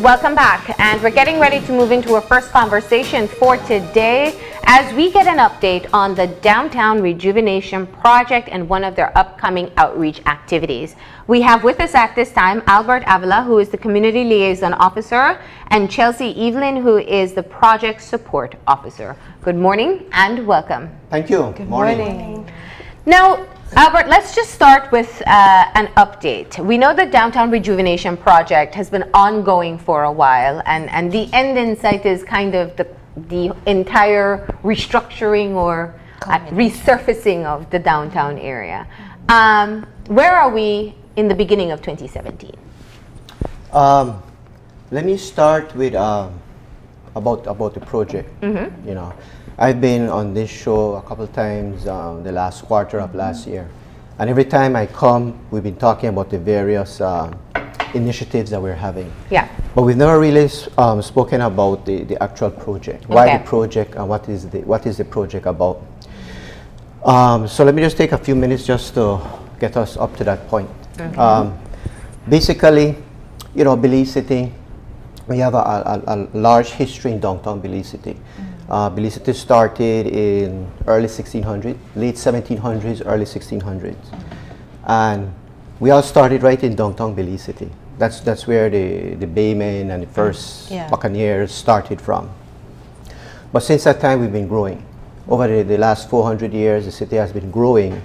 welcome back, and we're getting ready to move into our first conversation for today as we get an update on the Downtown Rejuvenation Project and one of their upcoming outreach activities. We have with us at this time Albert Avila, who is the Community Liaison Officer, and Chelsea Evelyn, who is the Project Support Officer. Good morning and welcome. Thank you. Good morning. Now, Albert, let's just start with an update. We know the Downtown Rejuvenation Project has been ongoing for a while, and the end in sight is kind of the entire restructuring or resurfacing of the downtown area. Where are we in the beginning of 2017? Let me start with about the project. Mm-hmm. You know, I've been on this show a couple of times the last quarter of last year, and every time I come, we've been talking about the various initiatives that we're having. Yeah. But we've never really spoken about the actual project. Why the project, and what is the project about? So let me just take a few minutes just to get us up to that point. Okay. Basically, you know, Belize City, we have a large history in downtown Belize City. Belize City started in early 1600s, late 1700s, early 1600s. And we all started right in downtown Belize City. That's where the baymen and the first buccaneers started from. But since that time, we've been growing. Over the last 400 years, the city has been growing,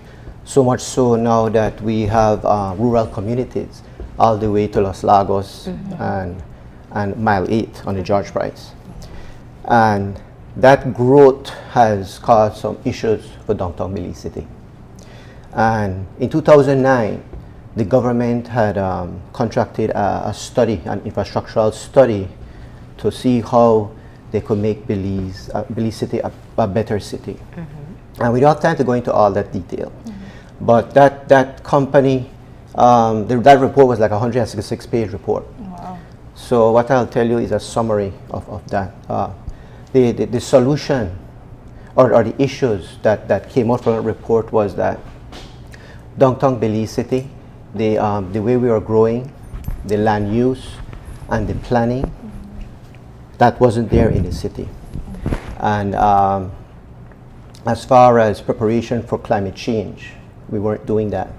so much so now that we have rural communities all the way to Los Lagos and Mile 8 on the George Price. And that growth has caused some issues for downtown Belize City. And in 2009, the government had contracted a study, an infrastructural study, to see how they could make Belize City a better city. And we don't have time to go into all that detail. But that company, that report was like a 166-page report. Wow. So what I'll tell you is a summary of that. The solution or the issues that came out from the report was that downtown Belize City, the way we were growing, the land use and the planning, that wasn't there in the city. And as far as preparation for climate change, we weren't doing that.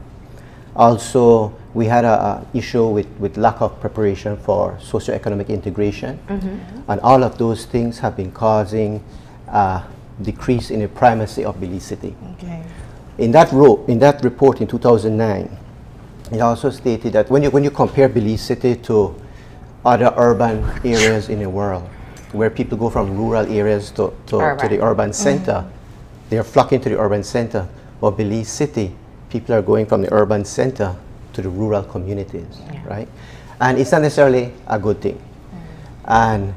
Also, we had an issue with lack of preparation for socioeconomic integration. And all of those things have been causing a decrease in the primacy of Belize City. Okay. In that report in 2009, it also stated that when you compare Belize City to other urban areas in the world, where people go from rural areas to the urban center, they're flocking to the urban center. But Belize City, people are going from the urban center to the rural communities, right? And it's not necessarily a good thing. And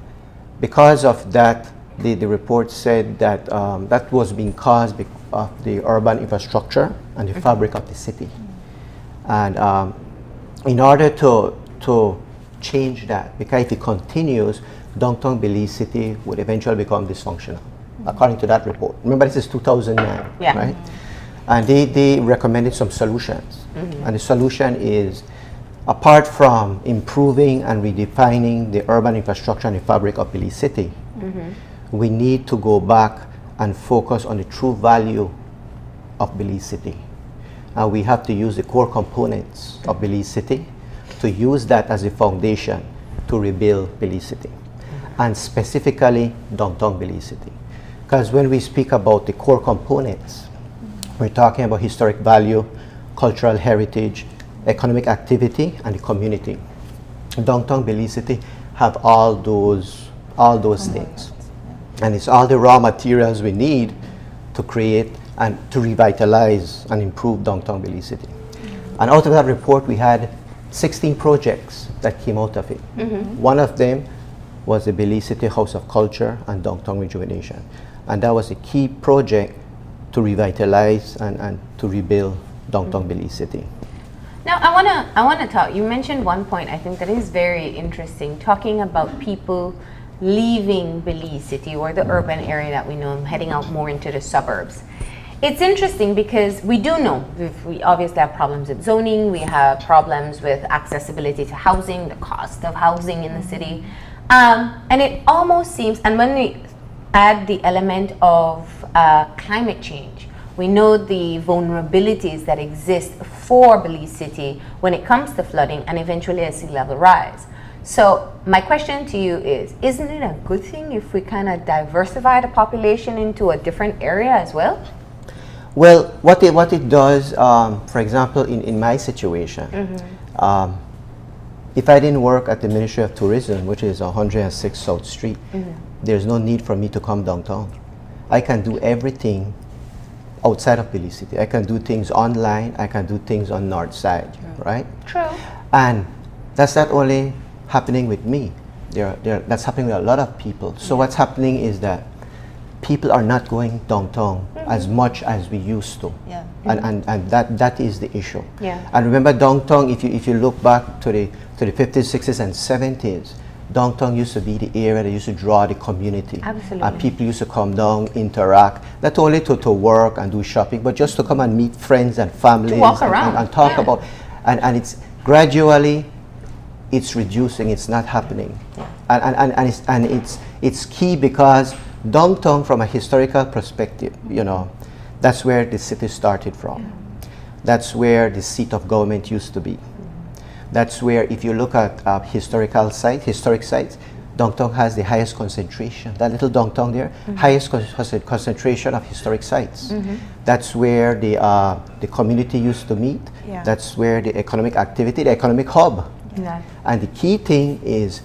because of that, the report said that that was being caused of the urban infrastructure and the fabric of the city. And in order to change that, because if it continues, downtown Belize City would eventually become dysfunctional, according to that report. Remember, this is 2009, right? And they recommended some solutions. And the solution is, apart from improving and redefining the urban infrastructure and the fabric of Belize City, we need to go back and focus on the true value of Belize City. And we have to use the core components of Belize City to use that as a foundation to rebuild Belize City, and specifically downtown Belize City. Because when we speak about the core components, we're talking about historic value, cultural heritage, economic activity, and the community. Downtown Belize City have all those things. And it's all the raw materials we need to create and to revitalize and improve downtown Belize City. And out of that report, we had 16 projects that came out of it. One of them was the Belize City House of Culture and Downtown Rejuvenation. And that was a key project to revitalize and to rebuild downtown Belize City. Now, I want to talk. You mentioned one point I think that is very interesting, talking about people leaving Belize City or the urban area that we know, heading out more into the suburbs. It's interesting because we do know we obviously have problems with zoning, we have problems with accessibility to housing, the cost of housing in the city. And it almost seems, and when we add the element of climate change, we know the vulnerabilities that exist for Belize City when it comes to flooding and eventually a sea level rise. So my question to you is, isn't it a good thing if we kind of diversify the population into a different area as well? Well, what it does, for example, in my situation, if I didn't work at the Ministry of Tourism, which is 106 South Street, there's no need for me to come downtown. I can do everything outside of Belize City. I can do things online, I can do things on North Side, right? True. And that's not only happening with me, that's happening with a lot of people. So what's happening is that people are not going downtown as much as we used to. Yeah. And that is the issue. Yeah. And remember, downtown, if you look back to the 50s, 60s, and 70s, downtown used to be the area that used to draw the community. Absolutely. And people used to come down, interact, not only to work and do shopping, but just to come and meet friends and families. To walk around. And talk about, and it's gradually, it's reducing, it's not happening. And it's key because downtown, from a historical perspective, you know, that's where the city started from. That's where the seat of government used to be. That's where, if you look at historic sites, downtown has the highest concentration. That little downtown there, highest concentration of historic sites. That's where the community used to meet. Yeah. That's where the economic activity, the economic hub. Yeah. And the key thing is,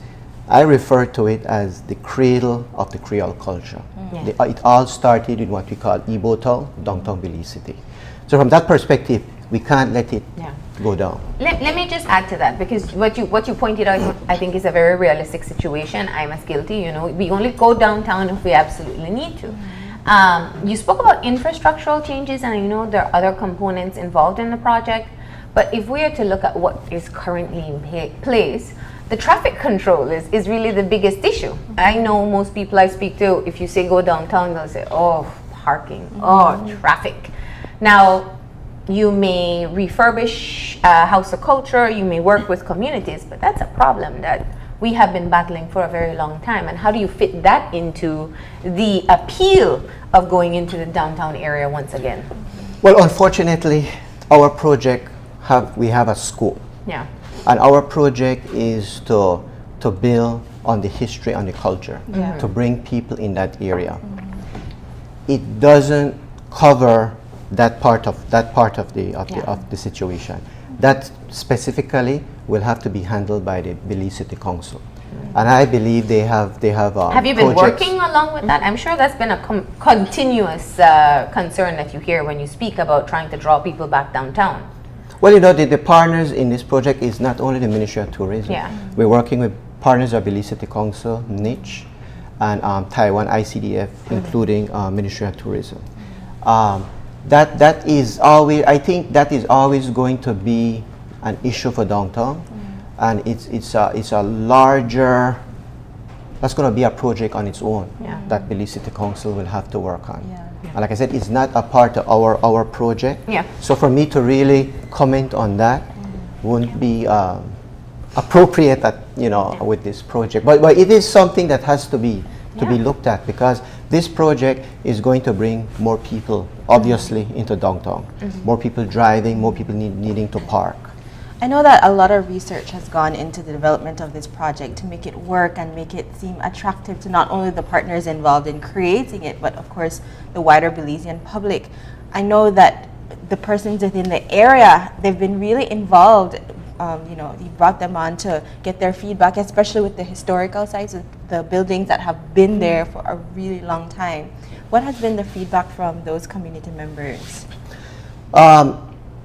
I refer to it as the cradle of the Creole culture. Yeah. It all started in what we call Igbo Town, downtown Belize City. So from that perspective, we can't let it go down. Let me just add to that, because what you pointed out, I think, is a very realistic situation. I'm as guilty. You know, we only go downtown if we absolutely need to. You spoke about infrastructural changes, and I know there are other components involved in the project. But if we are to look at what is currently in place, the traffic control is really the biggest issue. I know most people I speak to, if you say go downtown, they'll say, oh, parking, oh, traffic. Now, you may refurbish House of Culture, you may work with communities, but that's a problem that we have been battling for a very long time. And how do you fit that into the appeal of going into the downtown area once again? Well, unfortunately, our project we have a scope. Yeah. And our project is to build on the history and the culture, to bring people in that area. It doesn't cover that part of the situation. That specifically will have to be handled by the Belize City Council. And I believe they have Have you been projects. working along with that? I'm sure that's been a continuous concern that you hear when you speak about trying to draw people back downtown. Well, you know, the partners in this project is not only the Ministry of Tourism. Yeah. We're working with partners of Belize City Council, NICH, and Taiwan ICDF, including Ministry of Tourism. That is always, I think that is always going to be an issue for downtown, and it's a larger, that's going to be a project on its own that Belize City Council will have to work on. Yeah. And like I said, it's not a part of our project. Yeah. So for me to really comment on that wouldn't be appropriate with this project. But it is something that has to be looked at, because this project is going to bring more people, obviously, into downtown. More people driving, more people needing to park. I know that a lot of research has gone into the development of this project to make it work and make it seem attractive to not only the partners involved in creating it, but of course the wider Belizean public. I know that the persons within the area, they've been really involved. You brought them on to get their feedback, especially with the historical sites, the buildings that have been there for a really long time. What has been the feedback from those community members?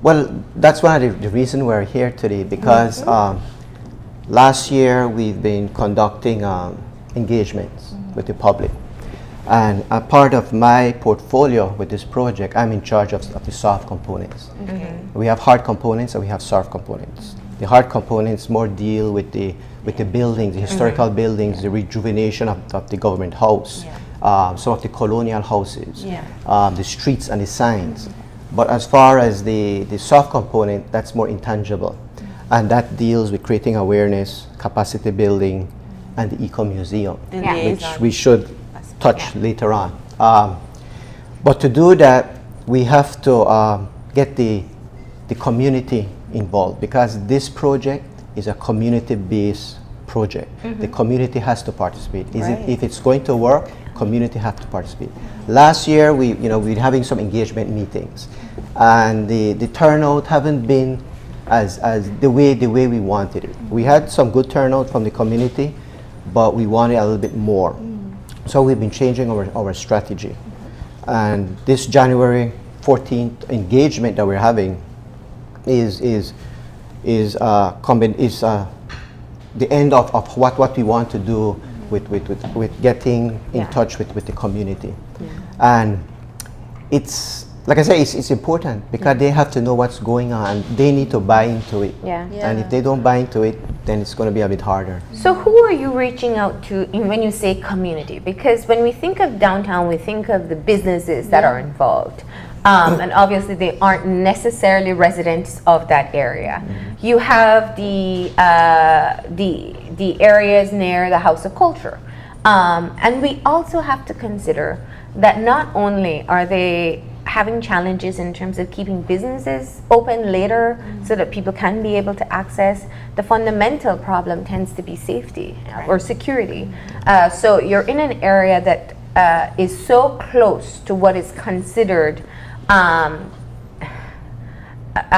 Well, that's one of the reason we're here today, because last year we've been conducting engagements with the public. And a part of my portfolio with this project, I'm in charge of the soft components. We have hard components and we have soft components. The hard components more deal with the buildings, the historical buildings, the rejuvenation of the government house, some of the colonial houses, Yeah. the streets and the signs. But as far as the soft component, that's more intangible. And that deals with creating awareness, capacity building, and the eco-museum, The Yeah. which liaison. we should touch later on. But to do that, we have to get the community involved, because this project is a community-based project. The community has to participate. Right. If it's going to work, community have to participate. Last year, we're having some engagement meetings, and the turnout haven't been as the way we wanted it. We had some good turnout from the community, but we wanted a little bit more. So we've been changing our strategy. And this January 14th engagement that we're having is the end of what we want to do with getting in touch with the community. And it's, like I say, it's important because they have to know what's going on. They need to buy into it. Yeah. Yeah. And if they don't buy into it, then it's going to be a bit harder. So who are you reaching out to when you say community? Because when we think of downtown, we think of the businesses that are involved. And obviously they aren't necessarily residents of that area. You have the areas near the House of Culture. And we also have to consider that not only are they having challenges in terms of keeping businesses open later so that people can be able to access, the fundamental problem tends to be safety or security. So you're in an area that is so close to what is considered a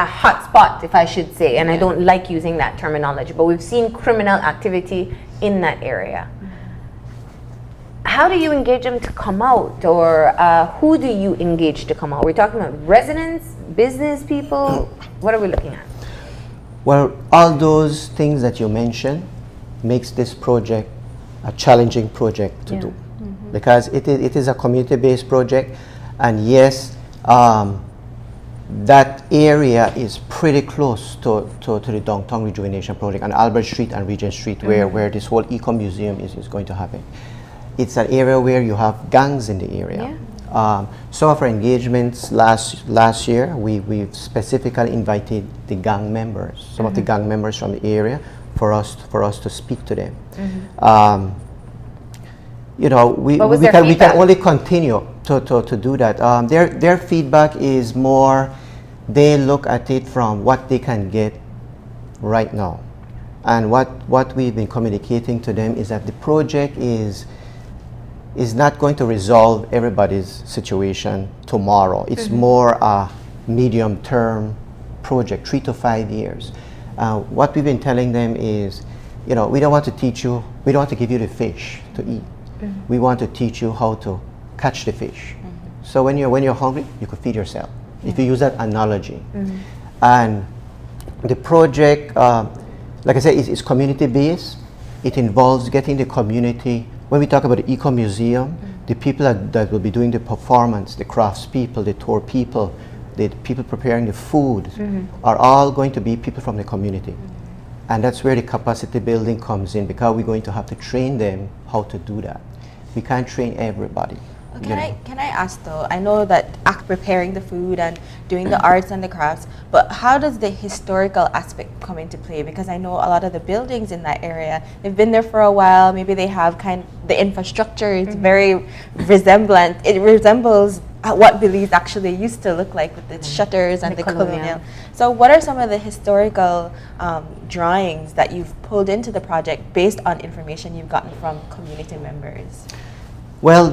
hot spot, if I should say, and I don't like using that terminology, but we've seen criminal activity in that area. How do you engage them to come out, or who do you engage to come out? We're talking about residents, business people. What are we looking at? Well, all those things that you mentioned makes this project a challenging project to do, because it is a community-based project, and yes, that area is pretty close to the downtown rejuvenation project on Albert Street and Regent Street, where this whole eco-museum is going to happen. It's an area where you have gangs in the area. Some of our engagements last year, we've specifically invited the gang members, some of the gang members from the area, for us to speak to them. You know, we can only continue to do that. Their feedback is more, they look at it from what they can get right now. And what we've been communicating to them is that the project is not going to resolve everybody's situation tomorrow. It's more a medium-term project, 3 to 5 years. What we've been telling them is, you know, we don't want to teach you, we don't want to give you the fish to eat. We want to teach you how to catch the fish. So when you're hungry, you could feed yourself, if you use that analogy. And the project, like I said, is community-based. It involves getting the community. When we talk about the eco-museum, the people that will be doing the performance, the crafts people, the tour people, the people preparing the food, are all going to be people from the community. And that's where the capacity building comes in, because we're going to have to train them how to do that. We can't train everybody. Can I ask though, I know that preparing the food and doing the arts and the crafts, but how does the historical aspect come into play? Because I know a lot of the buildings in that area, they've been there for a while, maybe they have the infrastructure is very resemblant, it resembles what Belize actually used to look like with the shutters and the colonial. So what are some of the historical drawings that you've pulled into the project based on information you've gotten from community members? Well,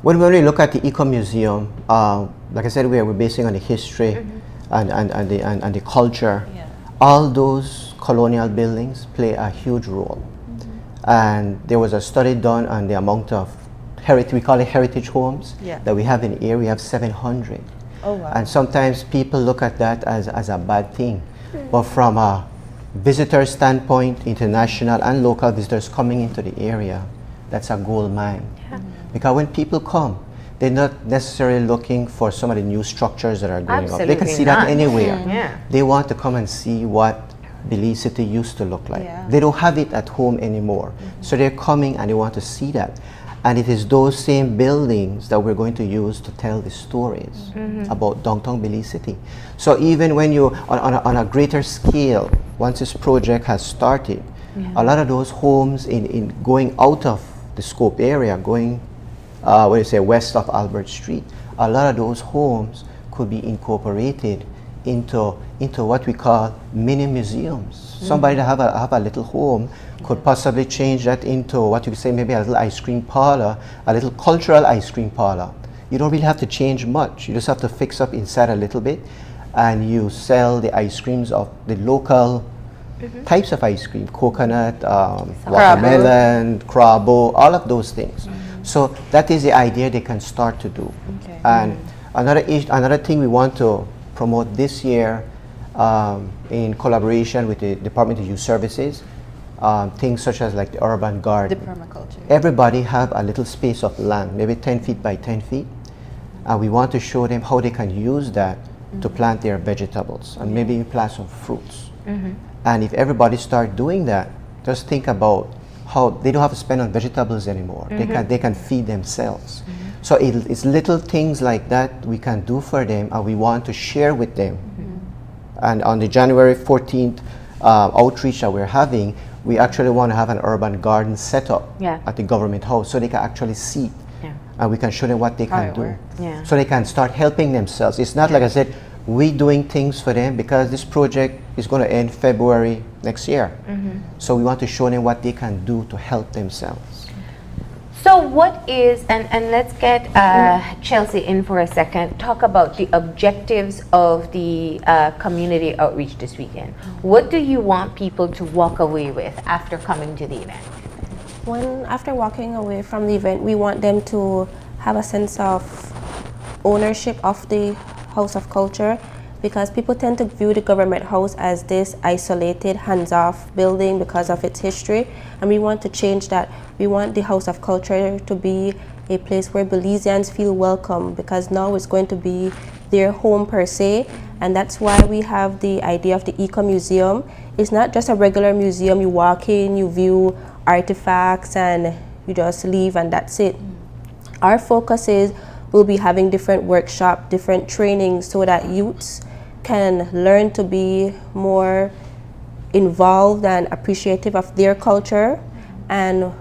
when we look at the eco-museum, like I said, we're basing on the history and the culture. All those colonial buildings play a huge role. And there was a study done on the amount of heritage, we call it heritage homes, that we have in the area. We have 700. Oh, wow. And sometimes people look at that as a bad thing. But from a visitor standpoint, international and local visitors coming into the area, that's a gold mine. Because when people come, they're not necessarily looking for some of the new structures that are going up. They can see that anywhere. They want to come and see what Belize City used to look like. They don't have it at home anymore. So they're coming and they want to see that. And it is those same buildings that we're going to use to tell the stories about downtown Belize City. So even when you, on a greater scale, once this project has started, a lot of those homes in going out of the scope area, going, west of Albert Street, a lot of those homes could be incorporated into what we call mini museums. Somebody that have a little home could possibly change that into what you could say maybe a little ice cream parlor, a little cultural ice cream parlor. You don't really have to change much. You just have to fix up inside a little bit, and you sell the ice creams of the local types of ice cream: coconut, watermelon, crabo, all of those things. So that is the idea they can start to do. Okay. And another thing we want to promote this year, in collaboration with the Department of Youth Services, things such as like the urban The garden. permaculture. Everybody have a little space of land, maybe 10 feet by 10 feet, and we want to show them how they can use that to plant their vegetables and maybe plant some fruits. And if everybody start doing that, just think about how they don't have to spend on vegetables anymore. They can feed themselves. So it's little things like that we can do for them, and we want to share with them. And on the January 14th outreach that we're having, we actually want to have an urban garden set up at the government house so they can actually see it. And we can show them what they can do. So they can start helping themselves. It's not like I said, we doing things for them, because this project is going to end February next year. So we want to show them what they can do to help themselves. So what is, and let's get Chelsea in for a second, talk about the objectives of the community outreach this weekend. What do you want people to walk away with after coming to the event? After walking away from the event, we want them to have a sense of ownership of the House of Culture, because people tend to view the government house as this isolated, hands-off building because of its history, and we want to change that. We want the House of Culture to be a place where Belizeans feel welcome, because now it's going to be their home per se, and that's why we have the idea of the Eco Museum. It's not just a regular museum. You walk in, you view artifacts, and you just leave, and that's it. Our focus is we'll be having different workshops, different trainings, so that youths can learn to be more involved and appreciative of their culture. And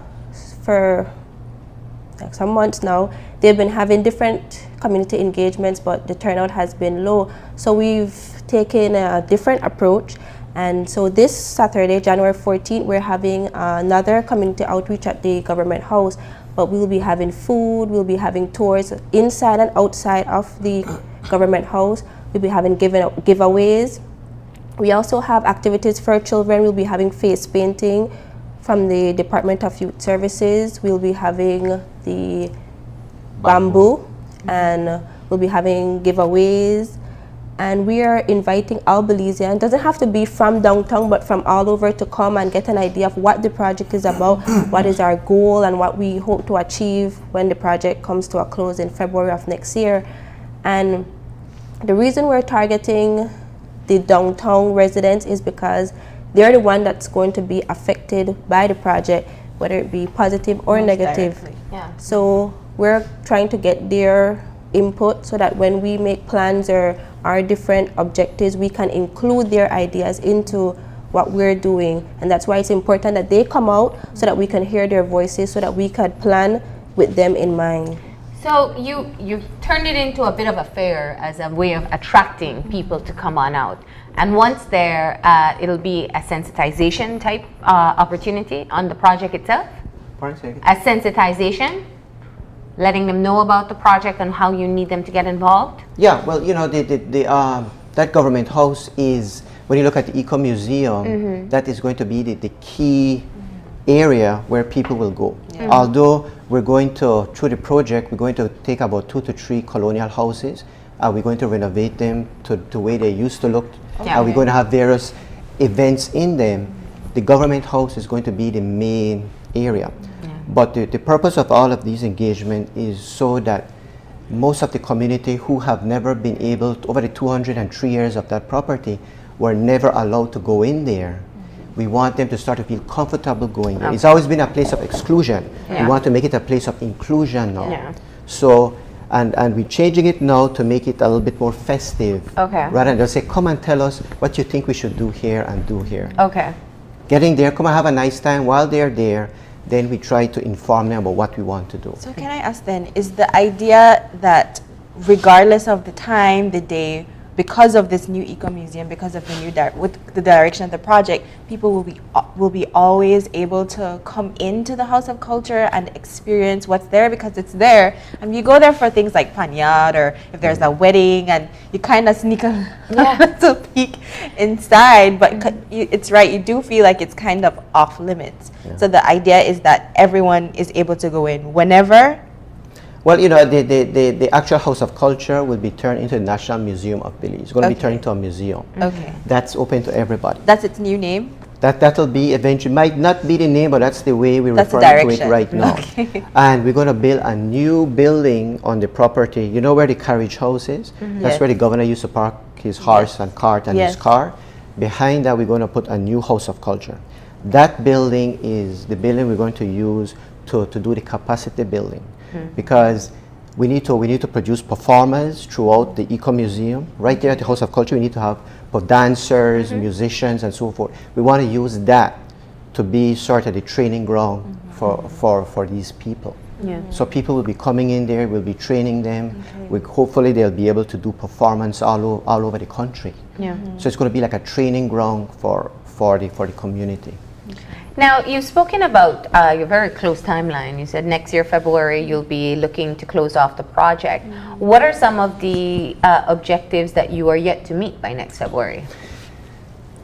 for like some months now, they've been having different community engagements, but the turnout has been low. So we've taken a different approach. And so this Saturday, January 14th, we're having another community outreach at the government house. But we'll be having food, we'll be having tours inside and outside of the government house. We'll be having giveaways. We also have activities for children. We'll be having face painting from the Department of Youth Services. We'll be having the bamboo, and we'll be having giveaways. And we are inviting all Belizeans, doesn't have to be from downtown, but from all over, to come and get an idea of what the project is about, what is our goal, and what we hope to achieve when the project comes to a close in February of next year. And the reason we're targeting the downtown residents is because they're the one that's going to be affected by the project, whether it be positive or negative. So we're trying to get their input so that when we make plans or our different objectives, we can include their ideas into what we're doing. And that's why it's important that they come out so that we can hear their voices, so that we can plan with them in mind. So you've turned it into a bit of a fair as a way of attracting people to come on out. And once there, it'll be a sensitization type opportunity on the project itself? A sensitization? Letting them know about the project and how you need them to get involved? Yeah, well, you know, that government house is, when you look at the Eco Museum, that is going to be the key area where people will go. Although we're going to, through the project, we're going to take about 2 to 3 colonial houses, and we're going to renovate them to the way they used to look. And we're going to have various events in them. The government house is going to be the main area. But the purpose of all of these engagements is so that most of the community who have never been able to, over the 203 years of that property, were never allowed to go in there. we want them to start to feel comfortable going there. It's always been a place of exclusion. Yeah. We want to make it a place of inclusion now. Yeah. So, and we're changing it now to make it a little bit more festive. Okay. Rather than just say, come and tell us what you think we should do here and do here. Okay. Getting there, come and have a nice time. While they're there, then we try to inform them about what we want to do. So can I ask then, is the idea that regardless of the time, the day, because of this new eco-museum, because of the new with the direction of the project, people will be always able to come into the House of Culture and experience what's there because it's there. And you go there for things like panyard, or if there's a wedding, and you kind of sneak a little peek inside. But it's right, you do feel like it's kind of off limits. Yeah. So the idea is that everyone is able to go in whenever. Well, you know, the actual House of Culture will be turned into the National Museum of Belize. It's going to be turned into a museum. Okay. That's open to everybody. That's its new name? That'll be eventually, might not be the name, but that's the way we're That's the referring to it direction. right now. Okay. And we're going to build a new building on the property. You know where the carriage house is? That's Yes. where the governor used to park his horse and cart and Yes. his car. Behind that, we're going to put a new House of Culture. That building is the building we're going to use to do the capacity building, because we need to produce performers throughout the eco-museum. Right there at the House of Culture, we need to have dancers, musicians, and so forth. We want to use that to be sort of the training ground for these people. Yeah. So people will be coming in there, we'll be training them. Hopefully they'll be able to do performance all over the country. Yeah. So it's going to be like a training ground for the community. Now, you've spoken about your very close timeline. You said next year, February, you'll be looking to close off the project. What are some of the objectives that you are yet to meet by next February?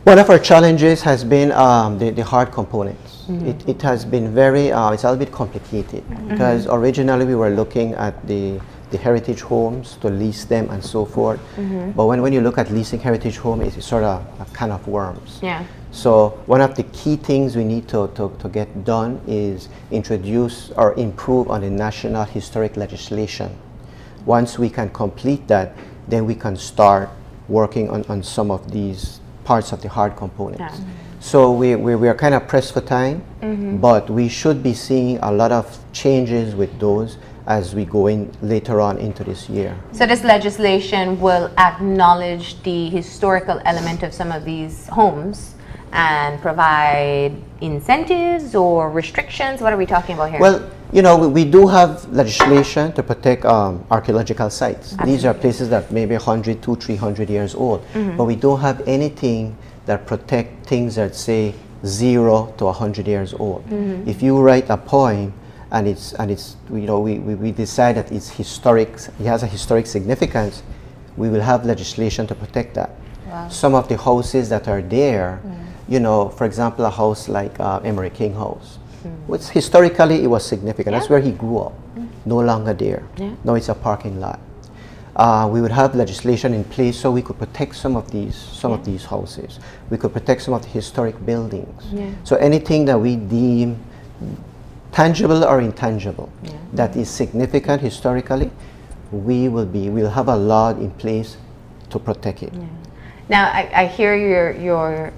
One of our challenges has been the hard components. It has been very, it's a little bit complicated, because originally we were looking at the heritage homes to lease them and so forth. But when you look at leasing heritage home, it's sort of a can of worms. Yeah. So one of the key things we need to get done is introduce or improve on the national historic legislation. Once we can complete that, then we can start working on some of these parts of the hard components. Yeah. So we are kind of pressed for time, but we should be seeing a lot of changes with those as we go in later on into this year. So this legislation will acknowledge the historical element of some of these homes and provide incentives or restrictions? What are we talking about here? Well, you know, we do have legislation to protect archaeological sites. Absolutely. These are places that may be 100, 200, 300 years old, but we don't have anything that protect things that say 0 to 100 years old. If you write a poem and it's you know, we decide that it's historic, it has a historic significance, we will have legislation to protect that. Wow. Some of the houses that are there, you know, for example, a house like Emery King House, which historically it was significant. That's where he grew up. No longer there. Yeah. Now it's a parking lot. We would have legislation in place so we could protect some of these houses. We could protect some of the historic buildings. Yeah. So anything that we deem tangible or intangible that is significant historically, we'll have a law in place to protect it. Now, I hear your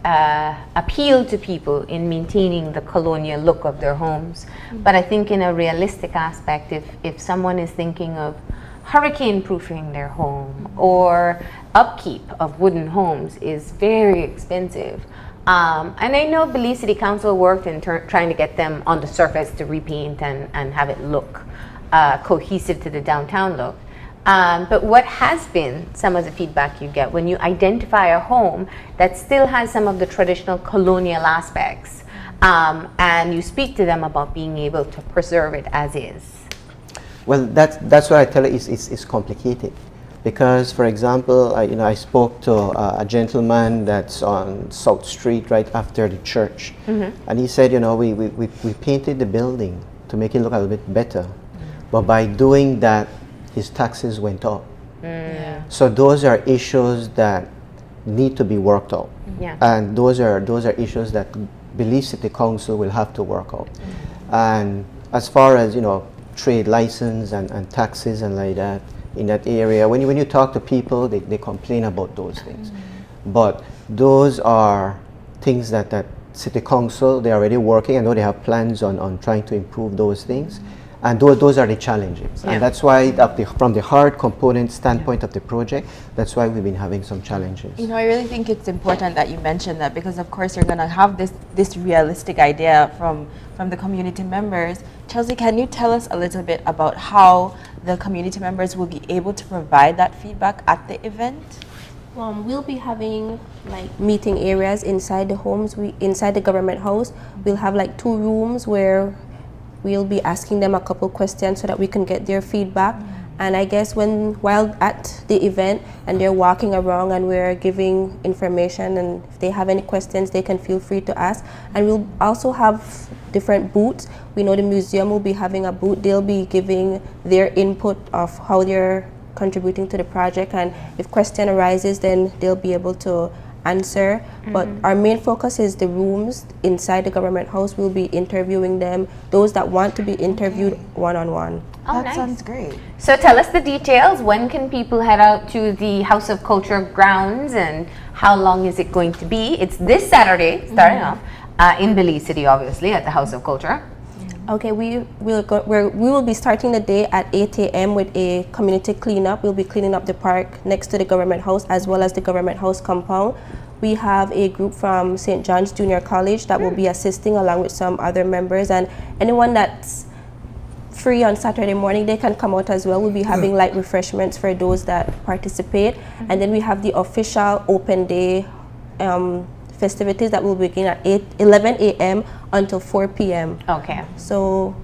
appeal to people in maintaining the colonial look of their homes, but I think in a realistic aspect, if someone is thinking of hurricane proofing their home or upkeep of wooden homes is very expensive. And I know Belize City Council worked in trying to get them on the surface to repaint and have it look cohesive to the downtown look. But what has been some of the feedback you get when you identify a home that still has some of the traditional colonial aspects, and you speak to them about being able to preserve it as is? Well, that's what I tell you, it's complicated. Because, for example, I spoke to a gentleman that's on South Street right after the church, and he said, we painted the building to make it look a little bit better, but by doing that, his taxes went up. So those are issues that need to be worked out, and those are issues that Belize City Council will have to work out. And as far as trade license and taxes and like that in that area, when you talk to people, they complain about those things. But those are things that City Council, they're already working. I know they have plans on trying to improve those things. And those are the challenges. Yeah. And that's why from the hard component standpoint of the project, that's why we've been having some challenges. You know, I really think it's important that you mentioned that, because of course you're going to have this realistic idea from the community members. Chelsea, can you tell us a little bit about how the community members will be able to provide that feedback at the event? We'll be having like meeting areas inside the homes, inside the government house. We'll have like 2 rooms where we'll be asking them a couple questions so that we can get their feedback. And I guess while at the event and they're walking around and we're giving information, and if they have any questions, they can feel free to ask. And we'll also have different booths. We know the museum will be having a booth. They'll be giving their input of how they're contributing to the project, and if question arises, then they'll be able to answer. But our main focus is the rooms inside the government house. We'll be interviewing them, those that want to be interviewed one-on-one. Oh, That nice. sounds great. So tell us the details. When can people head out to the House of Culture grounds, and how long is it going to be? It's this Saturday, starting off, in Belize City, obviously, at the House of Culture. Okay, we will be starting the day at 8 a.m. with a community cleanup. We'll be cleaning up the park next to the government house as well as the government house compound. We have a group from St. John's Junior College that will be assisting along with some other members, and anyone that's free on Saturday morning, they can come out as well. We'll be having light refreshments for those that participate. And then we have the official open day festivities that will begin at 11 a.m. until 4 p.m. Okay. So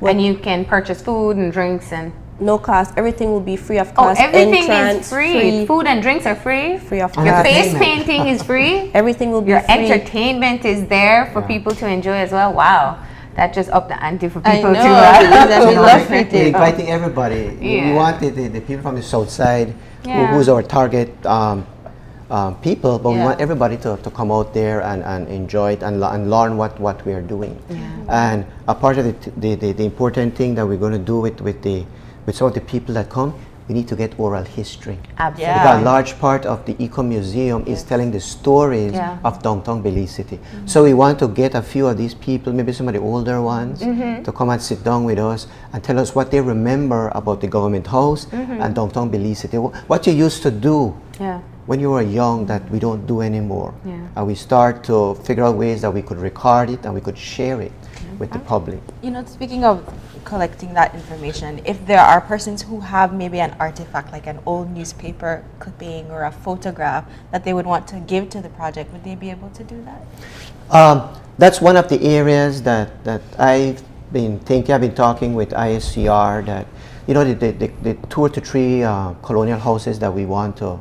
And you can purchase food and drinks and... no cost, everything will be free of Oh, cost. everything Entrance, is free. Food and drinks are free. free of And Your cost. face entertainment. painting is free. Everything will be Your free. entertainment is there for people to enjoy as well. Wow. That just upped the ante for I people know, to... because we So love we're free tickets. inviting everybody. We Yeah. want the people from the south side, Yeah. who's our target people, but we Yeah. want everybody to come out there and enjoy it and learn what we are doing. And a part of the important thing that we're going to do with some of the people that come, we need to get oral history. Absolutely. Yeah. Because a large part of the Eco Museum is telling the stories Yeah. of downtown Belize City. So we want to get a few of these people, maybe some of the older ones, to come and sit down with us and tell us what they remember about the government house and downtown Belize City. What you used to do Yeah. when you were young that we don't do anymore. Yeah. And we start to figure out ways that we could record it and we could share it with the public. You know, speaking of collecting that information, if there are persons who have maybe an artifact like an old newspaper clipping or a photograph that they would want to give to the project, would they be able to do that? That's one of the areas that I've been thinking. I've been talking with ISCR that, you know, the 2 or 3 colonial houses that we want to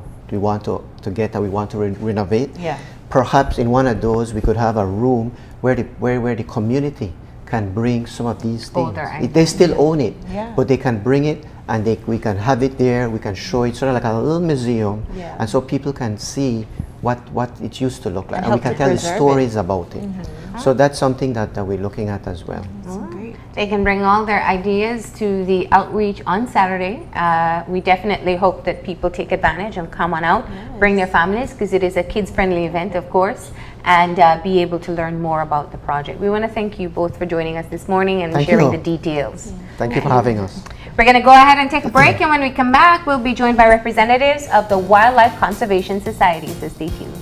get, that we want to renovate. Yeah. Perhaps in one of those we could have a room where the community can bring some of these things. Older They still own it, Yeah. but they can bring it and we can have it there. We can show it sort of like a little museum, Yeah. and so people can see what it used to look like, And and we help can to tell the preserve stories about it. So that's something that we're looking at as well. Great. They can bring all their ideas to the outreach on Saturday. We definitely hope that people take advantage and come on out, bring their families, because it is a kids-friendly event, of course, and be able to learn more about the project. We want to thank you both for joining us this morning and Thank sharing you. the details. Thank you for having us. We're going to go ahead and take a break, and when we come back, we'll be joined by representatives of the Wildlife Conservation Society, so stay tuned.